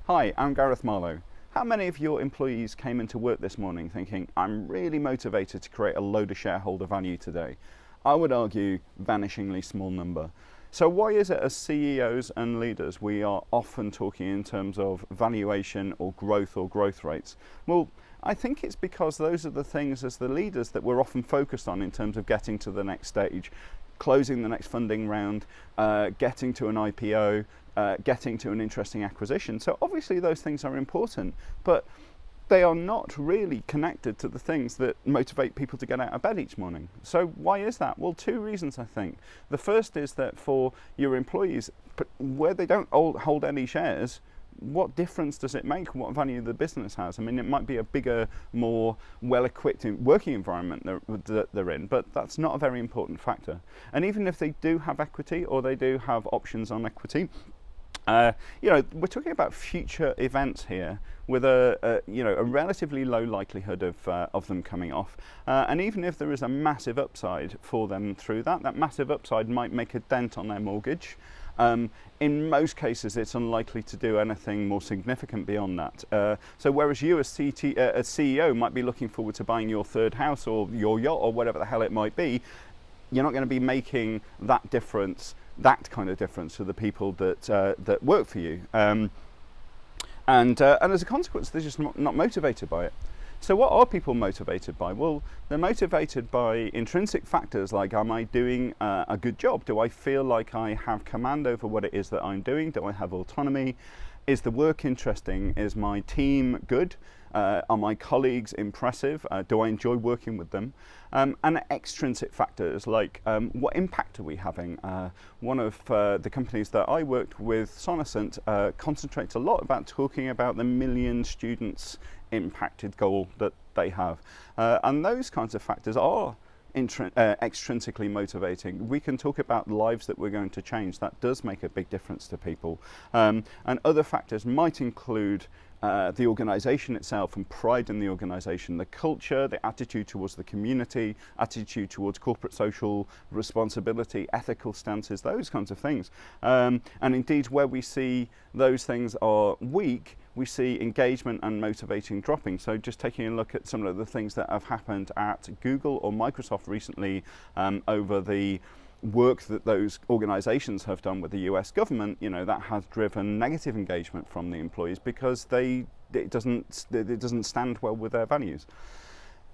Hi, I'm Gareth Marlowe. How many of your employees came into work this morning thinking, I'm really motivated to create a load of shareholder value today? I would argue vanishingly small number. So why is it as CEOs and leaders we are often talking in terms of valuation or growth rates? Well, I think it's because those are the things as the leaders that we're often focused on in terms of getting to the next stage, closing the next funding round, getting to an IPO, getting to an interesting acquisition. So obviously those things are important, but they are not really connected to the things that motivate people to get out of bed each morning. So why is that? Well, two reasons, I think. The first is that for your employees, where they don't hold any shares, what difference does it make what value the business has? I mean, it might be a bigger, more well-equipped working environment that they're in, but that's not a very important factor. And even if they do have equity or they do have options on equity, we're talking about future events here with a relatively low likelihood of them coming off. And even if there is a massive upside for them through that massive upside might make a dent on their mortgage. In most cases, it's unlikely to do anything more significant beyond that. So whereas you as CEO might be looking forward to buying your third house or your yacht or whatever the hell it might be, you're not going to be making that kind of difference to the people that work for you. And as a consequence, they're just not motivated by it. So what are people motivated by? Well, they're motivated by intrinsic factors like, am I doing a good job? Do I feel like I have command over what it is that I'm doing? Do I have autonomy? Is the work interesting? Is my team good? Are my colleagues impressive? Do I enjoy working with them? And extrinsic factors like what impact are we having? One of the companies that I worked with, Sonocent, concentrates a lot about talking about the million students impacted goal that they have. And those kinds of factors are extrinsically motivating. We can talk about lives that we're going to change. That does make a big difference to people. And other factors might include the organisation itself and pride in the organisation, the culture, the attitude towards the community, attitude towards corporate social responsibility, ethical stances, those kinds of things. And indeed, where we see those things are weak, we see engagement and motivating dropping. So just taking a look at some of the things that have happened at Google or Microsoft recently over the work that those organizations have done with the US government, that has driven negative engagement from the employees because it doesn't stand well with their values.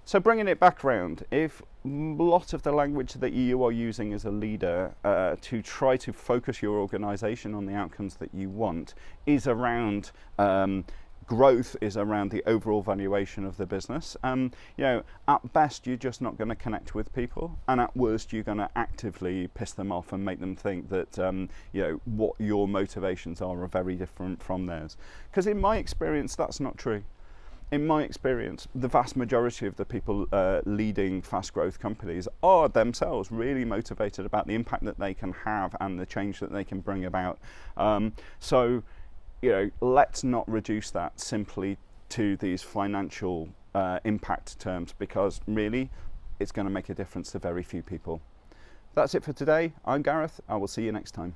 So bringing it back round, if a lot of the language that you are using as a leader to try to focus your organization on the outcomes that you want is around growth, is around the overall valuation of the business, at best you're just not going to connect with people, and at worst you're going to actively piss them off and make them think that what your motivations are very different from theirs. Because in my experience, that's not true. In my experience, the vast majority of the people leading fast growth companies are themselves really motivated about the impact that they can have and the change that they can bring about. So let's not reduce that simply to these financial impact terms, because really it's going to make a difference to very few people. That's it for today. I'm Gareth. I will see you next time.